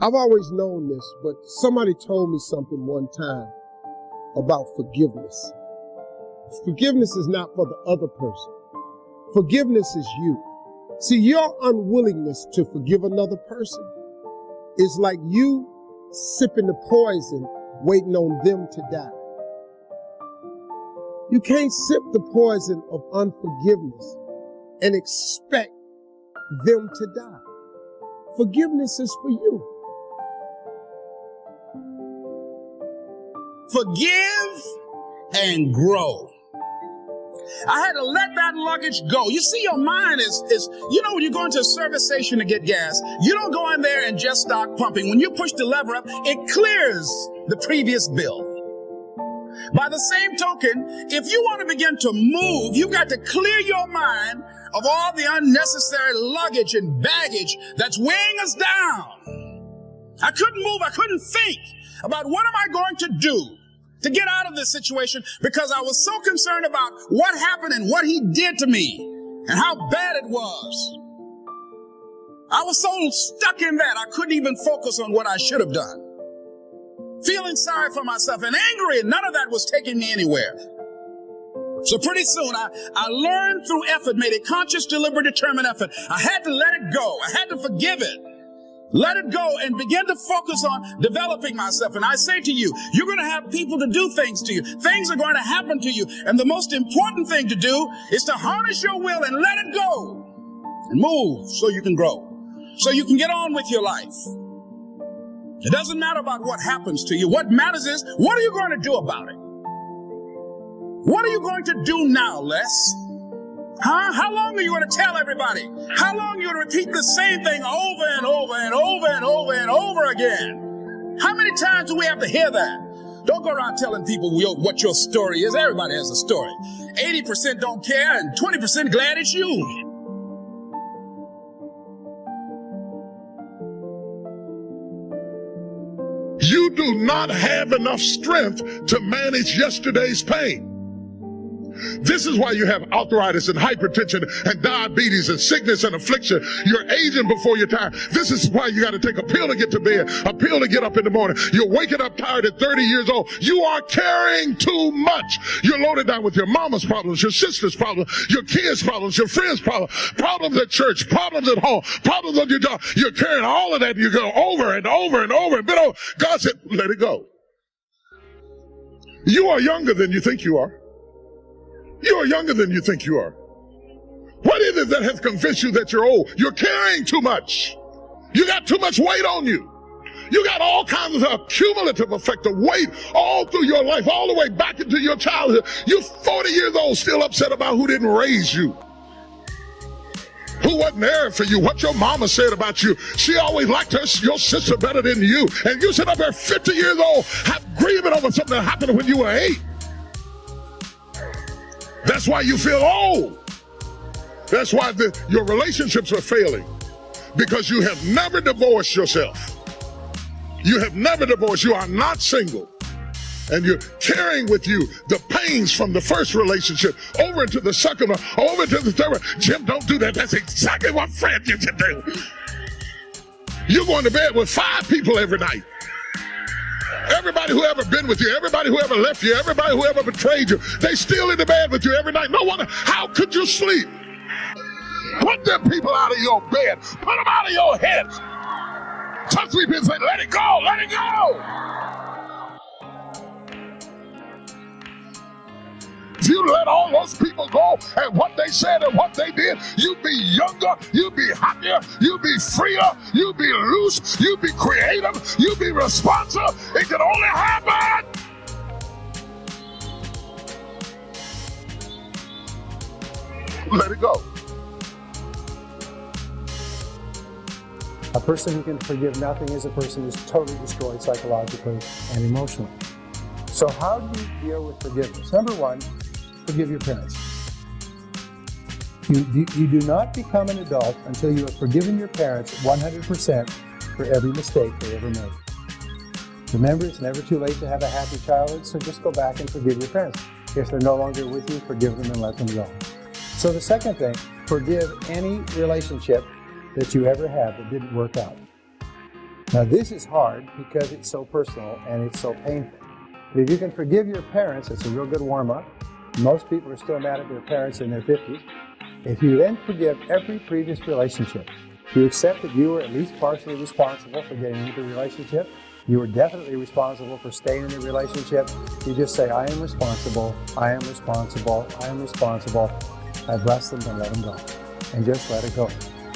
I've always known this, but somebody told me something one time about forgiveness. Forgiveness is not for the other person. Forgiveness is you. See, your unwillingness to forgive another person is like you sipping the poison, waiting on them to die. You can't sip the poison of unforgiveness and expect them to die. Forgiveness is for you. Forgive and grow. I had to let that luggage go. You see, your mind is when you go into a service station to get gas, you don't go in there and just start pumping. When you push the lever up, it clears the previous bill. By the same token, if you want to begin to move, you've got to clear your mind of all the unnecessary luggage and baggage that's weighing us down. I couldn't move. I couldn't think about what am I going to do to get out of this situation because I was so concerned about what happened and what he did to me and how bad it was. I was so stuck in that I couldn't even focus on what I should have done. Feeling sorry for myself and angry, and none of that was taking me anywhere. So pretty soon I learned through effort, made a conscious, deliberate, determined effort. I had to let it go. I had to forgive it. Let it go and begin to focus on developing myself. And I say to you, you're going to have people to do things to you. Things are going to happen to you. And the most important thing to do is to harness your will and let it go and move so you can grow, so you can get on with your life. It doesn't matter about what happens to you. What matters is, what are you going to do about it? What are you going to do now, Les? How long are you going to tell everybody? How long are you going to repeat the same thing over and over and over and over and over again? How many times do we have to hear that? Don't go around telling people what your story is. Everybody has a story. 80% don't care and 20% glad it's you. You do not have enough strength to manage yesterday's pain. This is why you have arthritis and hypertension and diabetes and sickness and affliction. You're aging before your time. This is why you got to take a pill to get to bed, a pill to get up in the morning. You're waking up tired at 30 years old. You are carrying too much. You're loaded down with your mama's problems, your sister's problems, your kids' problems, your friends' problems, problems at church, problems at home, problems on your job. You're carrying all of that. You go over and over and over and bit over. God said, let it go. You are younger than you think you are. You are younger than you think you are. What is it that has convinced you that you're old? You're carrying too much. You got too much weight on you. You got all kinds of cumulative effect of weight all through your life, all the way back into your childhood. You're 40 years old, still upset about who didn't raise you, who wasn't there for you, what your mama said about you. She always liked your sister better than you. And you sit up there 50 years old, grieving over something that happened when you were 8. That's why you feel old. That's why your relationships are failing. Because you have never divorced yourself. You have never divorced. You are not single. And you're carrying with you the pains from the first relationship over into the second one, over to the third one. Jim, don't do that. That's exactly what Fred used to do. You're going to bed with 5 people every night. Everybody who ever been with you, everybody who ever left you, everybody who ever betrayed you, they still in the bed with you every night. No wonder, how could you sleep? Put them people out of your bed. Put them out of your head. Touch me and say, let it go, let it go. If you let all those people go and what they said and what they did, you'd be younger, you'd be happier, you'd be freer, you'd be loose, you'd be creative, you'd be responsive. It can only happen. Let it go. A person who can forgive nothing is a person who's totally destroyed psychologically and emotionally. So how do you deal with forgiveness? Number one, forgive your parents. You do not become an adult until you have forgiven your parents 100% for every mistake they ever made. Remember, it's never too late to have a happy childhood, so just go back and forgive your parents. If they're no longer with you, forgive them and let them go. So the second thing, forgive any relationship that you ever had that didn't work out. Now this is hard because it's so personal and it's so painful. But if you can forgive your parents, it's a real good warm-up. Most people are still mad at their parents in their 50s. If you then forgive every previous relationship, you accept that you were at least partially responsible for getting into the relationship. You were definitely responsible for staying in the relationship. You just say, I am responsible, I am responsible, I am responsible. I bless them and let them go. And just let it go.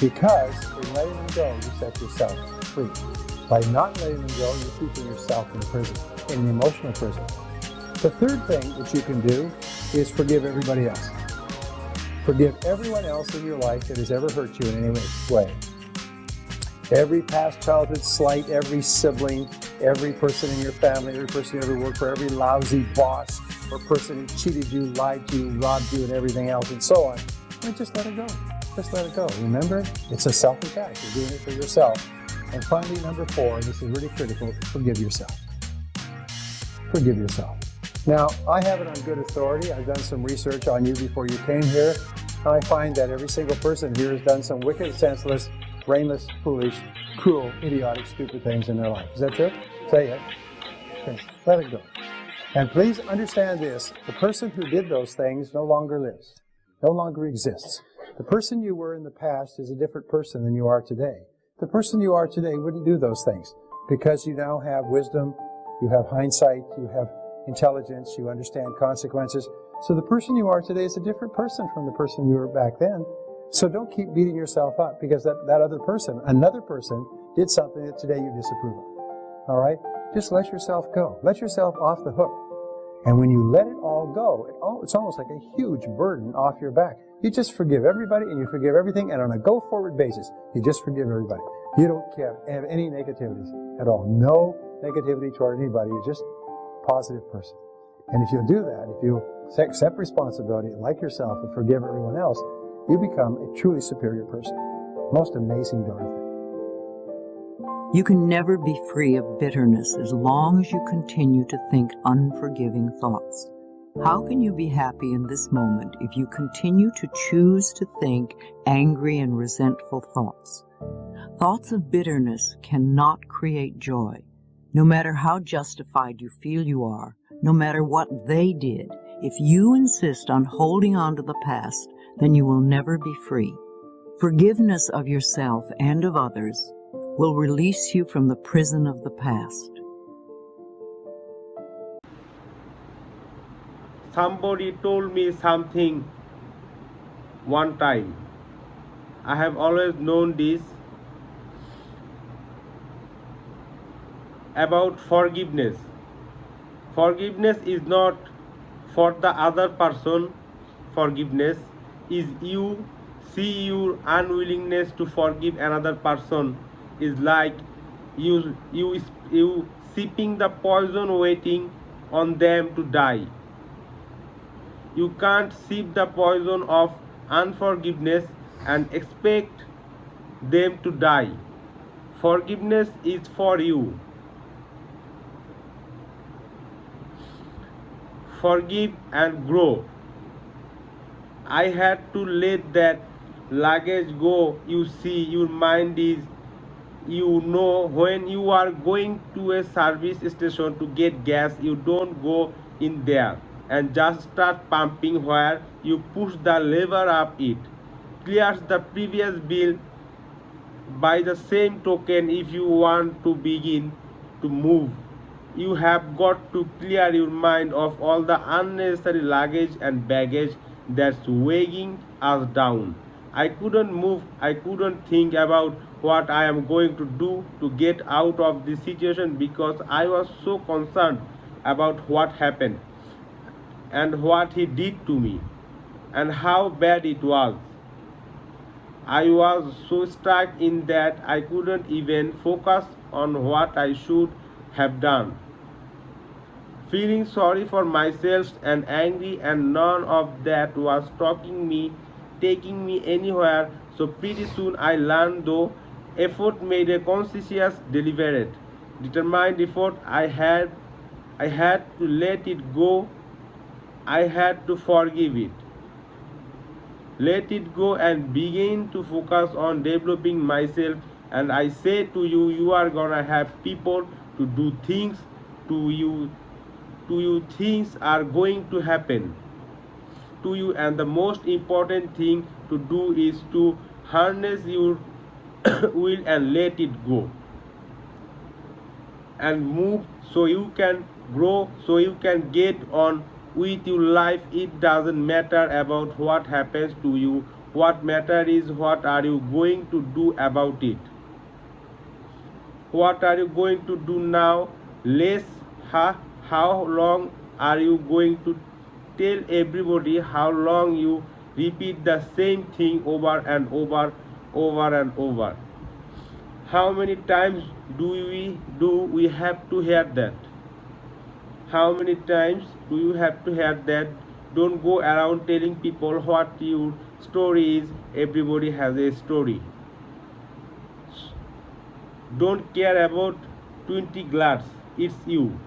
Because in letting them go, you set yourself free. By not letting them go, you're keeping yourself in prison, in an emotional prison. The third thing that you can do is forgive everybody else. Forgive everyone else in your life that has ever hurt you in any way. Every past childhood slight, every sibling, every person in your family, every person you ever worked for, every lousy boss or person who cheated you, lied to you, robbed you, and everything else, and so on. And just let it go. Just let it go. Remember, it's a self-attack. You're doing it for yourself. And finally, number 4, and this is really critical, forgive yourself. Forgive yourself. Now, I have it on good authority. I've done some research on you before you came here. I find that every single person here has done some wicked, senseless, brainless, foolish, cruel, idiotic, stupid things in their life. Is that true? Say it. Okay. Let it go. And please understand this. The person who did those things no longer lives, no longer exists. The person you were in the past is a different person than you are today. The person you are today wouldn't do those things because you now have wisdom, you have hindsight, you have intelligence, you understand consequences. So the person you are today is a different person from the person you were back then. So don't keep beating yourself up because that other person, another person, did something that today you disapprove of. All right? Just let yourself go. Let yourself off the hook. And when you let it all go, it's almost like a huge burden off your back. You just forgive everybody and you forgive everything, and on a go-forward basis, you just forgive everybody. You don't have any negativities at all. No negativity toward anybody. You're just a positive person. And if you'll do that, if you accept responsibility like yourself and forgive everyone else, you become a truly superior person. Most amazing darn thing. You can never be free of bitterness as long as you continue to think unforgiving thoughts. How can you be happy in this moment if you continue to choose to think angry and resentful thoughts? Thoughts of bitterness cannot create joy. No matter how justified you feel you are, no matter what they did, if you insist on holding on to the past, then you will never be free. Forgiveness of yourself and of others will release you from the prison of the past. Somebody told me something one time. I have always known this about forgiveness. Forgiveness is not for the other person. Forgiveness is you see your unwillingness to forgive another person is like you sipping the poison waiting on them to die. You can't sip the poison of unforgiveness and expect them to die. Forgiveness is for you. Forgive and grow. I had to let that luggage go. You see, your mind is, when you are going to a service station to get gas, you don't go in there and just start pumping. Where you push the lever up, it clears the previous bill. By the same token, if you want to begin to move, you have got to clear your mind of all the unnecessary luggage and baggage that's weighing us down. I couldn't move. I couldn't think about what I am going to do to get out of this situation because I was so concerned about what happened and what he did to me and how bad it was. I was so stuck in that I couldn't even focus on what I should have done. Feeling sorry for myself and angry, and none of that was taking me anywhere. So pretty soon I learned, though effort made a conscious, deliberate, determined effort. I had to let it go. I had to forgive it. Let it go and begin to focus on developing myself And I say to you, you are gonna have people to do things to you. Things are going to happen to you, and the most important thing to do is to harness your will and let it go and move, so you can grow, so you can get on with your life. It doesn't matter about what happens to you. What matters is what are you going to do about it. What are you going to do now? Less how long are you going to tell everybody? How long you repeat the same thing over and over and over? How many times do we have to hear that? How many times do you have to hear that? Don't go around telling people what your story is. Everybody has a story. Don't care about 20 glass. It's you.